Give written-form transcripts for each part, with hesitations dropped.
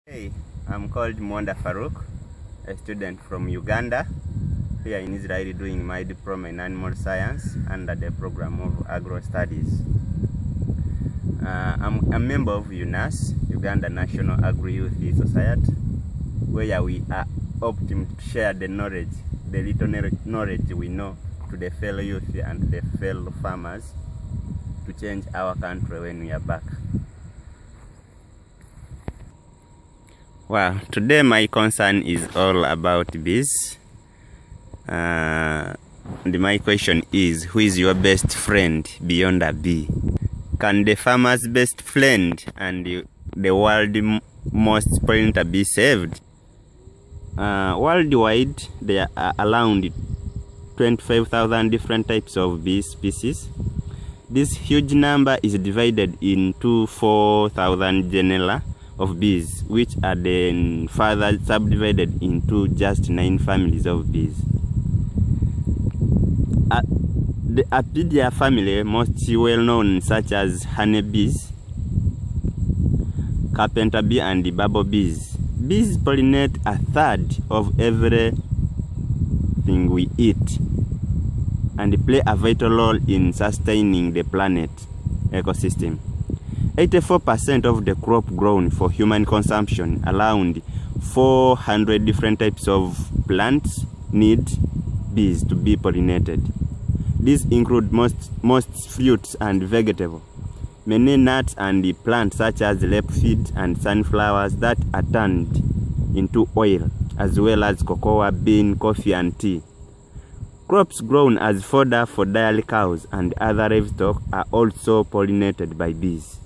Hey, I'm called Mwanda Farouk, a student from Uganda, here in Israel doing my diploma in animal science under the program of agro studies. I'm a member of UNAS, Uganda National Agriyouth Society, where we are opting to share the knowledge, the little knowledge we know to the fellow youth and the fellow farmers to change our country when we are back. Well, today my concern is all about bees. And my question is, who is your best friend beyond a bee? Can the farmer's best friend and the world's most pollinator be saved? Worldwide, there are around 25,000 different types of bee species. This huge number is divided into 4,000 genera of bees, which are then further subdivided into just 9 families of bees. The Apidia family, most well known, such as honeybees, carpenter bee, and the bumblebees. Bees pollinate a third of everything we eat and play a vital role in sustaining the planet ecosystem. 84% of the crop grown for human consumption, around 400 different types of plants, need bees to be pollinated. These include most fruits and vegetables, many nuts and plants such as rapeseed and sunflowers that are turned into oil, as well as cocoa, bean, coffee, and tea. Crops grown as fodder for dairy cows and other livestock are also pollinated by bees.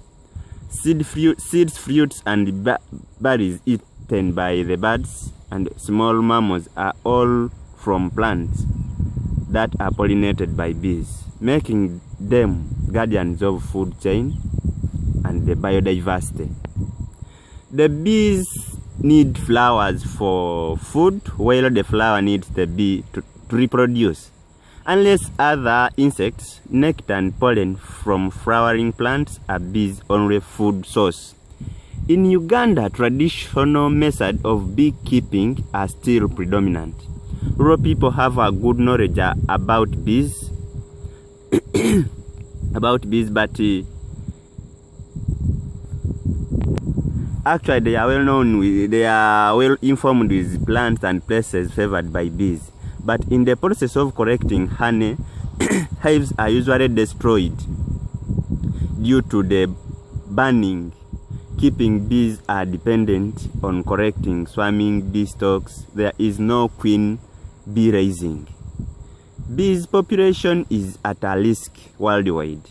Seeds, fruits, and berries eaten by the birds and small mammals are all from plants that are pollinated by bees, making them guardians of food chain and the biodiversity. The bees need flowers for food, while the flower needs the bee to reproduce. Unless other insects, nectar and pollen from flowering plants are bees' only food source. In Uganda, traditional methods of beekeeping are still predominant. Rural people have a good knowledge about bees, but actually they are well informed with plants and places favored by bees. But in the process of collecting honey, hives are usually destroyed due to the burning. Keeping bees are dependent on collecting swarming bee stocks. There is no queen bee raising. Bees population is at a risk worldwide,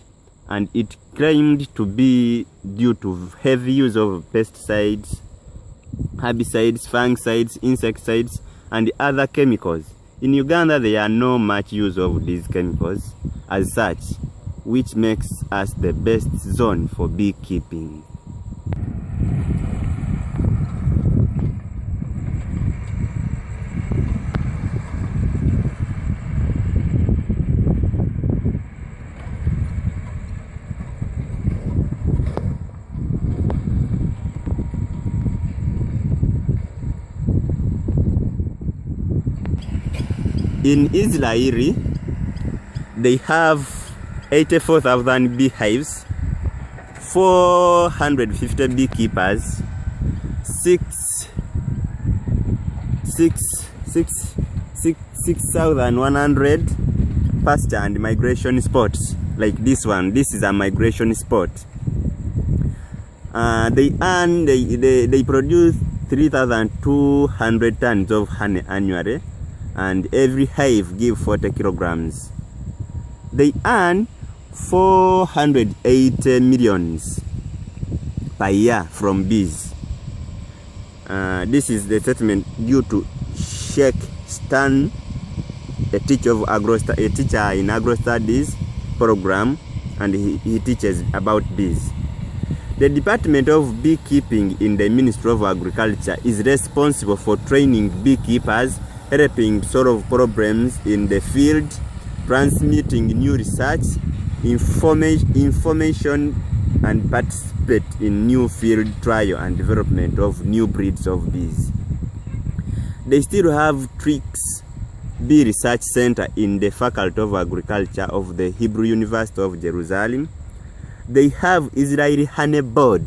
and it claimed to be due to heavy use of pesticides, herbicides, fungicides, insecticides, and other chemicals. In Uganda, there are no much use of these chemicals as such, which makes us the best zone for beekeeping. In Israel, they have 84,000 beehives, 450 beekeepers, 6,100 pasture and migration spots. Like this one, this is a migration spot. They produce 3,200 tons of honey annually, and every hive gives 40 kilograms. They earn 480 millions per year from bees. This is the statement due to Sheikh Stan, a teacher in agro studies program, and he teaches about bees. The Department of Beekeeping in the Ministry of Agriculture is responsible for training beekeepers, helping solve problems in the field, transmitting new research, information and participate in new field trial and development of new breeds of bees. They still have Tricks Bee Research Center in the Faculty of Agriculture of the Hebrew University of Jerusalem. They have Israeli Honey Board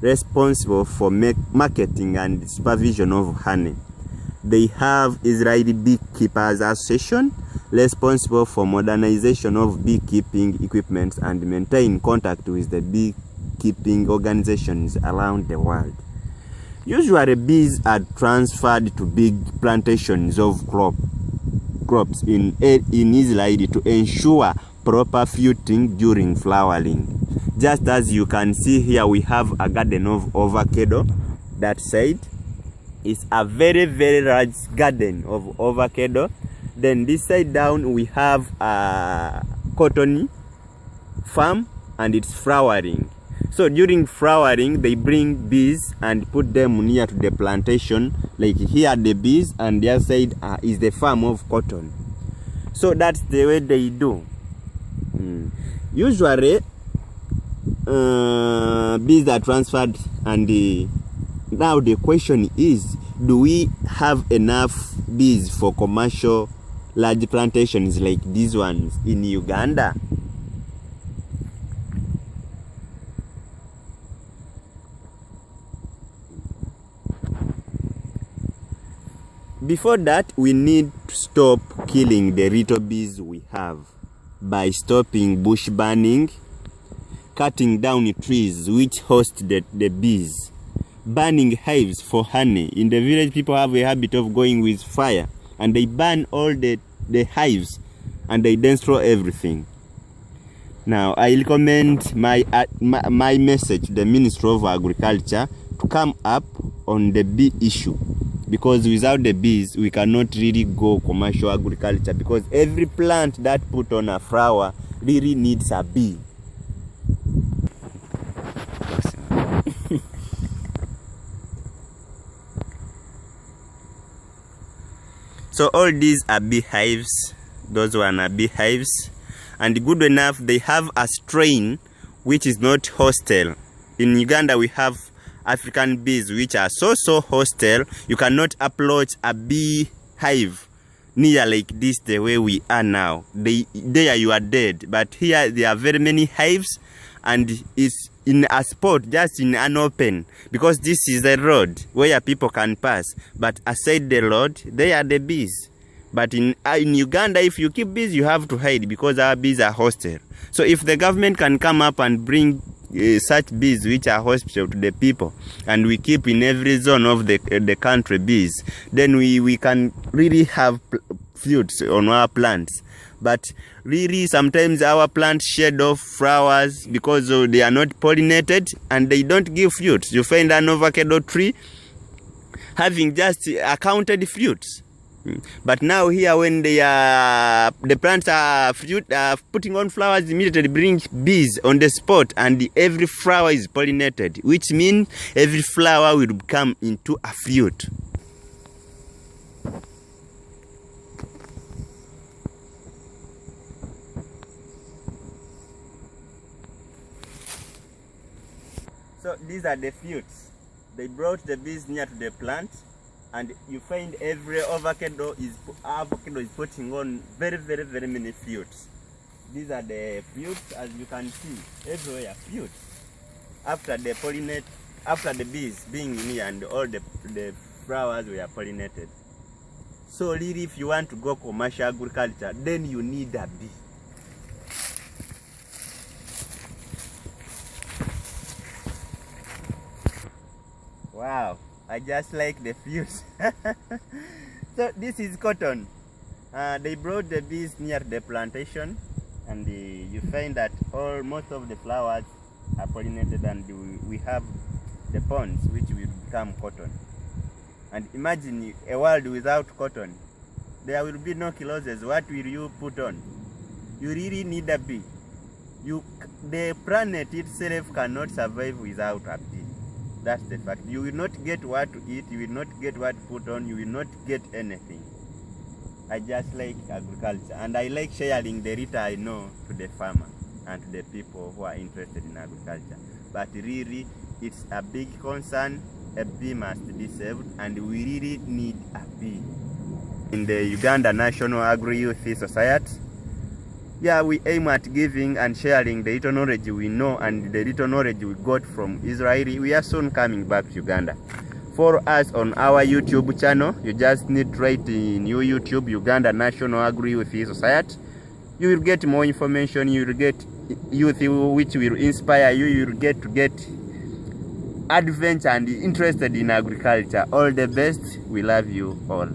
responsible for marketing and supervision of honey. They have Israeli Beekeepers Association responsible for modernization of beekeeping equipment and maintain contact with the beekeeping organizations around the world. Usually bees are transferred to big plantations of crops in Israel to ensure proper fruiting during flowering. Just as you can see here, we have a garden of avocado. That side is a very, very large garden of avocado. Then this side down we have a cotton farm and it's flowering. So during flowering they bring bees and put them near to the plantation. Like here the bees and the other side is the farm of cotton. So that's the way they do. Usually bees are transferred, and now the question is, do we have enough bees for commercial large plantations like these ones in Uganda? Before that, we need to stop killing the little bees we have by stopping bush burning, cutting down trees which host the bees, burning hives for honey. In the village, people have a habit of going with fire and they burn all the hives and they destroy everything. Now, I recommend my message to the Ministry of Agriculture to come up on the bee issue, because without the bees, we cannot really go commercial agriculture, because every plant that put on a flower really needs a bee. So all these are beehives, those one are beehives, and good enough they have a strain which is not hostile. In Uganda we have African bees which are so hostile, you cannot approach a beehive near like this the way we are now. There you are dead, but here there are very many hives and it's in a spot, just in an open, because this is the road where people can pass, but aside the road they are the bees. But in Uganda, if you keep bees you have to hide, because our bees are hostile. So if the government can come up and bring such bees which are hostile to the people, and we keep in every zone of the country bees, then we can really have fruits on our plants. But really sometimes our plants shed off flowers because they are not pollinated and they don't give fruits. You find an avocado tree having just counted fruits. But now here, when the plants are putting on flowers, immediately bring bees on the spot and every flower is pollinated, which means every flower will become into a fruit. So these are the fruits. They brought the bees near to the plant, and you find every avocado is putting on very many fruits. These are the fruits, as you can see everywhere, fruits. After the bees being near and all the flowers were pollinated. So really, if you want to go commercial agriculture, then you need a bee. Wow, I just like the fruits. So this is cotton. They brought the bees near the plantation, and you find that most of the flowers are pollinated, and we have the ponds which will become cotton. And imagine a world without cotton. There will be no kiloses. What will you put on? You really need a bee. The planet itself cannot survive without a bee. That's the fact. You will not get what to eat, you will not get what to put on, you will not get anything. I just like agriculture, and I like sharing the little I know to the farmer and to the people who are interested in agriculture. but really it's a big concern. A bee must be saved, and we really need a bee. In the Uganda National Agriyouth Society, yeah, we aim at giving and sharing the little knowledge we know and the little knowledge we got from Israel. We are soon coming back to Uganda. Follow us on our YouTube channel. You just need to write in your YouTube Uganda National Agriyouth Society. You will get more information. You will get youth which will inspire you. You will get adventure and interested in agriculture. All the best. We love you all.